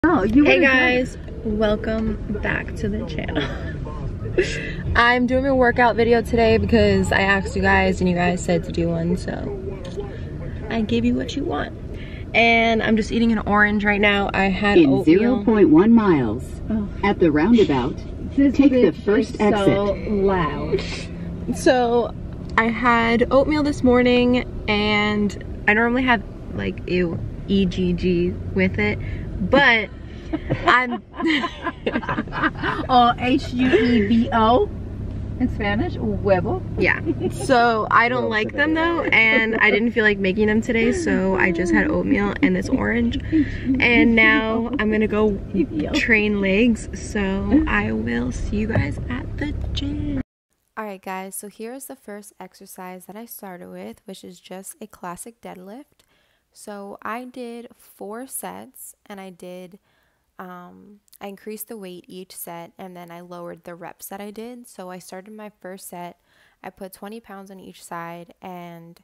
Oh, hey guys, welcome back to the channel. I'm doing a workout video today because I asked you guys and you guys said to do one, so I gave you what you want. And I'm just eating an orange right now. I had oatmeal. 0.1 miles at the roundabout. Take the first exit. So loud. So I had oatmeal this morning, and I normally have like EGG with it, but I'm or HUEVO in Spanish, huevo. Yeah, so I don't like them though, and I didn't feel like making them today, so I just had oatmeal and this orange, and now I'm gonna go train legs, so I will see you guys at the gym. Alright guys, so here's the first exercise that I started with, which is just a classic deadlift. So I did 4 sets, and I increased the weight each set, and then I lowered the reps that I did. So I started my first set, I put 20 pounds on each side, and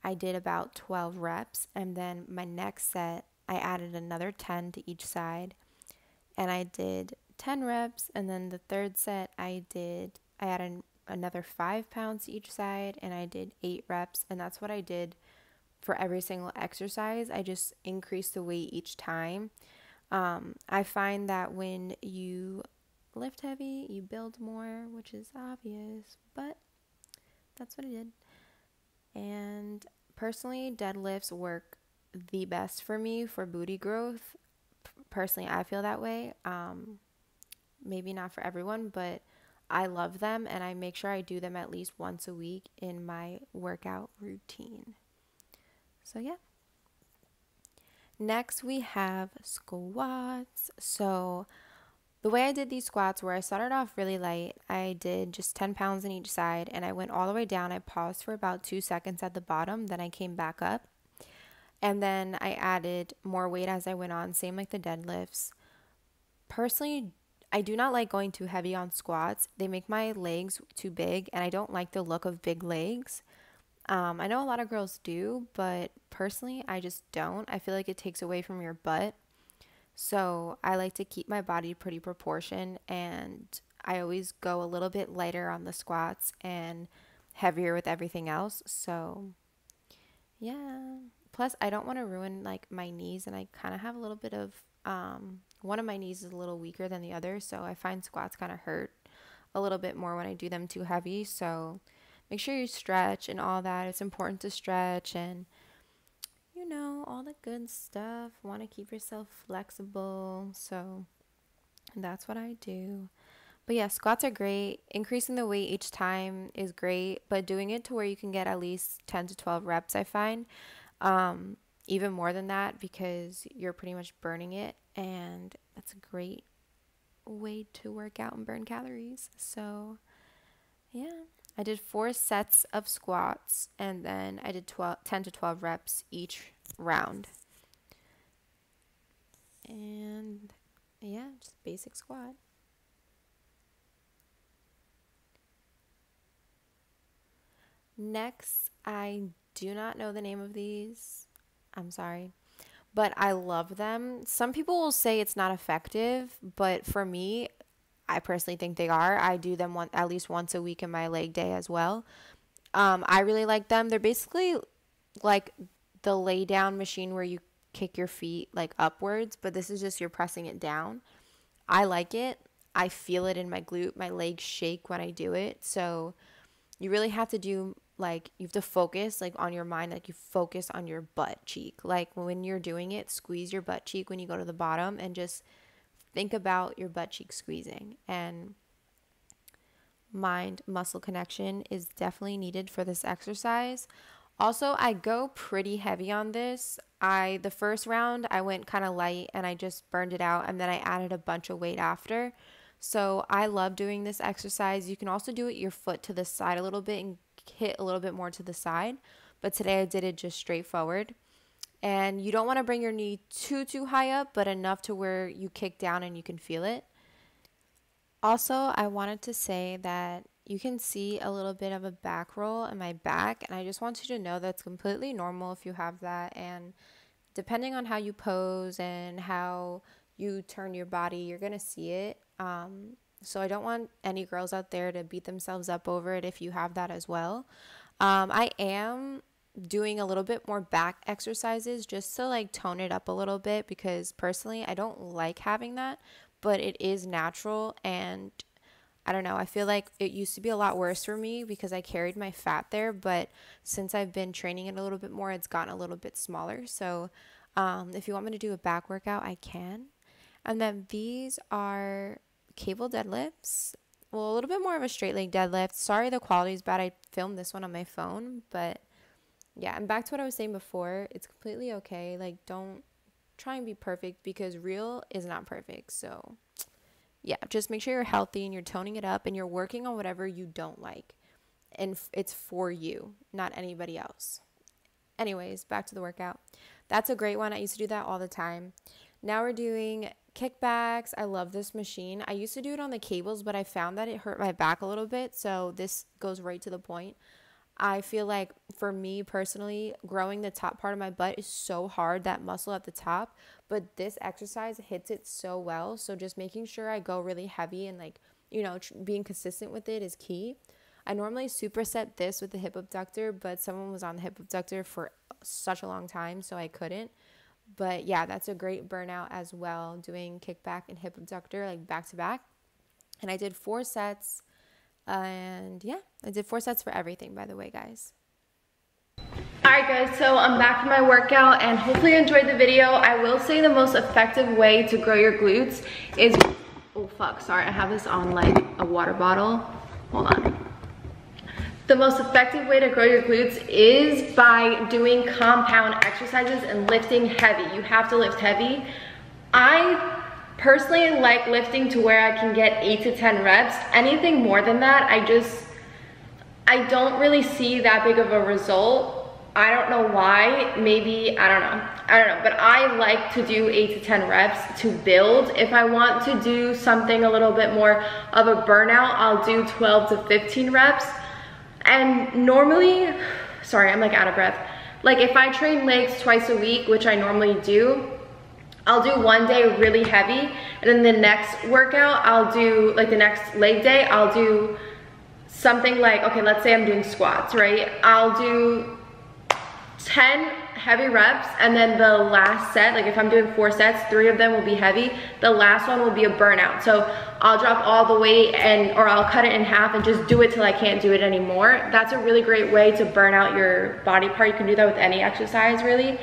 I did about 12 reps. And then my next set, I added another 10 to each side, and I did 10 reps. And then the third set, I added another 5 pounds to each side, and I did 8 reps. And that's what I did for every single exercise. I just increased the weight each time. I find that when you lift heavy, you build more, which is obvious, but that's what I did. And personally, deadlifts work the best for me for booty growth. Personally, I feel that way. Maybe not for everyone, but I love them, and I make sure I do them at least once a week in my workout routine. So yeah. Next we have squats. So the way I did these squats were I started off really light. I did just 10 pounds on each side, and I went all the way down. I paused for about 2 seconds at the bottom, then I came back up. And then I added more weight as I went on, same like the deadlifts. Personally, I do not like going too heavy on squats. They make my legs too big, and I don't like the look of big legs. I know a lot of girls do, but personally, I just don't. I feel like it takes away from your butt. So I like to keep my body pretty proportioned, and I always go a little bit lighter on the squats and heavier with everything else. So yeah. Plus, I don't want to ruin like my knees, and I kind of have a little bit of one of my knees is a little weaker than the other, so I find squats kind of hurt a little bit more when I do them too heavy. So make sure you stretch and all that. It's important to stretch and, you know, all the good stuff. Want to keep yourself flexible. So that's what I do. But yeah, squats are great. Increasing the weight each time is great, but doing it to where you can get at least 10 to 12 reps, I find. Even more than that, because you're pretty much burning it, and that's a great way to work out and burn calories. So yeah. I did 4 sets of squats, and then I did 10 to 12 reps each round. And yeah, just basic squat. Next, I do not know the name of these. I'm sorry, but I love them. Some people will say it's not effective, but for me, I personally think they are. I do them at least once a week in my leg day as well. I really like them. They're basically like the lay down machine where you kick your feet like upwards, but this is just you're pressing it down. I like it. I feel it in my glute. My legs shake when I do it. So you really have to do like, you have to focus like on your mind, like you focus on your butt cheek. Like when you're doing it, squeeze your butt cheek when you go to the bottom, and just think about your butt cheek squeezing. And mind muscle connection is definitely needed for this exercise. Also, I go pretty heavy on this. The first round I went kind of light and I just burned it out, and then I added a bunch of weight after. So I love doing this exercise. You can also do it your foot to the side a little bit and hit a little bit more to the side, but today I did it just straight forward. And you don't want to bring your knee too high up, but enough to where you kick down and you can feel it. Also, I wanted to say that you can see a little bit of a back roll in my back, and I just want you to know that's completely normal if you have that. And depending on how you pose and how you turn your body, you're gonna see it. So I don't want any girls out there to beat themselves up over it if you have that as well. I am doing a little bit more back exercises just to like tone it up a little bit, because personally I don't like having that, but it is natural. And I don't know, I feel like it used to be a lot worse for me because I carried my fat there, but since I've been training it a little bit more, it's gotten a little bit smaller. So if you want me to do a back workout, I can. And then these are cable deadlifts. Well, a little bit more of a straight leg deadlift. Sorry the quality is bad. I filmed this one on my phone, but yeah. And back to what I was saying before, it's completely okay. Like, don't try and be perfect, because real is not perfect. So yeah, just make sure you're healthy and you're toning it up and you're working on whatever you don't like. And it's for you, not anybody else. Anyways, back to the workout. That's a great one. I used to do that all the time. Now we're doing kickbacks. I love this machine. I used to do it on the cables, but I found that it hurt my back a little bit. So this goes right to the point. I feel like for me personally, growing the top part of my butt is so hard, that muscle at the top, but this exercise hits it so well. So just making sure I go really heavy and like, you know, being consistent with it is key. I normally superset this with the hip abductor, but someone was on the hip abductor for such a long time, so I couldn't. But yeah, that's a great burnout as well, doing kickback and hip abductor like back to back. And I did 4 sets. And yeah, I did 4 sets for everything, by the way, guys. Alright guys, so I'm back from my workout and hopefully you enjoyed the video. I will say the most effective way to grow your glutes is, oh fuck, sorry, I have this on like a water bottle. Hold on. The most effective way to grow your glutes is by doing compound exercises and lifting heavy. You have to lift heavy. I personally like lifting to where I can get 8 to 10 reps. Anything more than that, I don't really see that big of a result. I don't know why. Maybe, I don't know, but I like to do 8 to 10 reps to build. If I want to do something a little bit more of a burnout, I'll do 12 to 15 reps. And normally, sorry, I'm like out of breath. Like if I train legs twice a week, which I normally do, I'll do one day really heavy, and then the next workout, I'll do, like the next leg day, I'll do something like, okay, let's say I'm doing squats, right? I'll do 10 heavy reps, and then the last set, like if I'm doing 4 sets, 3 of them will be heavy. The last one will be a burnout. So I'll drop all the weight or I'll cut it in half and just do it till I can't do it anymore. That's a really great way to burn out your body part. You can do that with any exercise, really.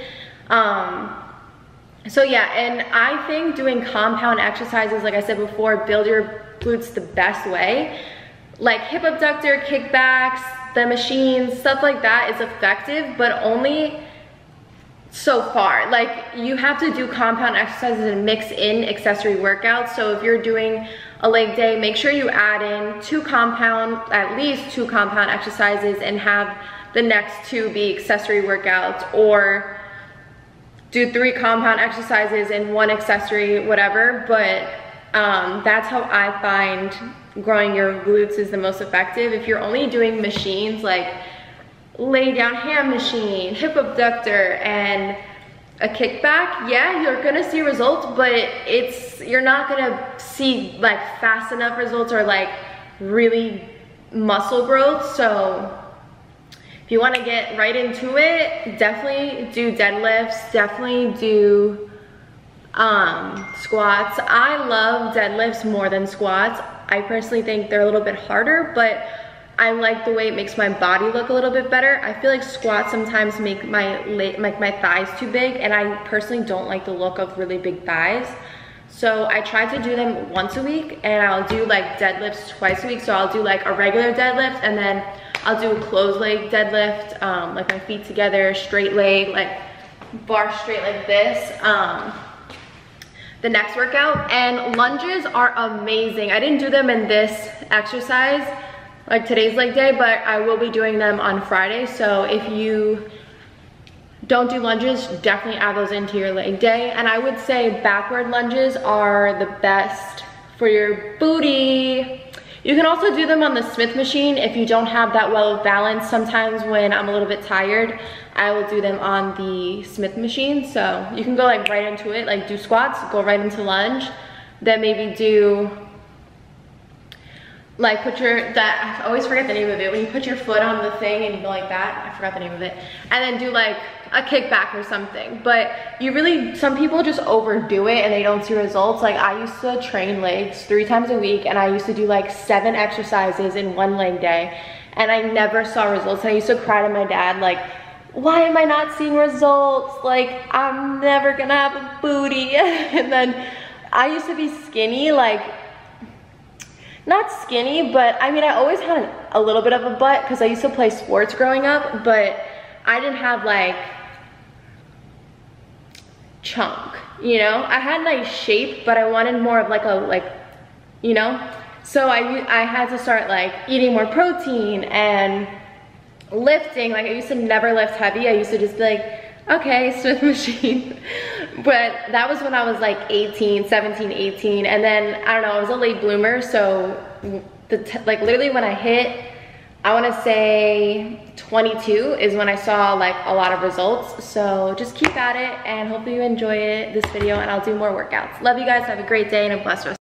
So yeah, and I think doing compound exercises, like I said before, build your glutes the best way. Like hip abductor, kickbacks, the machines, stuff like that is effective, but only so far. Like you have to do compound exercises and mix in accessory workouts. So if you're doing a leg day, make sure you add in at least two compound exercises and have the next 2 be accessory workouts, or do 3 compound exercises and 1 accessory, whatever. But that's how I find growing your glutes is the most effective. If you're only doing machines like lay down ham machine, hip abductor, and a kickback, yeah, you're gonna see results, but you're not gonna see like fast enough results or like really muscle growth. So if you want to get right into it, definitely do deadlifts, definitely do squats. I love deadlifts more than squats. I personally think they're a little bit harder, but I like the way it makes my body look a little bit better. I feel like squats sometimes make my thighs too big, and I personally don't like the look of really big thighs. So I try to do them once a week, and I'll do like deadlifts twice a week. So I'll do like a regular deadlift, and then I'll do a closed leg deadlift, like my feet together, straight leg, like bar straight like this. The next workout, and lunges are amazing. I didn't do them in this exercise, like today's leg day, but I will be doing them on Friday. So if you don't do lunges, definitely add those into your leg day. And I would say backward lunges are the best for your booty. You can also do them on the Smith machine if you don't have that well of balance. Sometimes when I'm a little bit tired, I will do them on the Smith machine. So you can go like right into it, like do squats, go right into lunge, then maybe do like I always forget the name of it, when you put your foot on the thing and you go like that, I forgot the name of it, and then do like a kickback or something. But some people just overdo it and they don't see results. Like I used to train legs 3 times a week and I used to do like 7 exercises in 1 leg day and I never saw results. And I used to cry to my dad like, why am I not seeing results? Like I'm never gonna have a booty. And then I used to be skinny, like not skinny, but I mean, I always had a little bit of a butt because I used to play sports growing up, but I didn't have like chunk, you know? I had nice shape, but I wanted more of like you know? So I had to start like eating more protein and lifting. Like I used to never lift heavy. I used to just be like, okay, Smith machine. But that was when I was like 17, 18. And then, I don't know, I was a late bloomer. So like literally when I hit, I wanna say 22 is when I saw like a lot of results. So just keep at it and hopefully you enjoy this video and I'll do more workouts. Love you guys, have a great day and a blessed rest.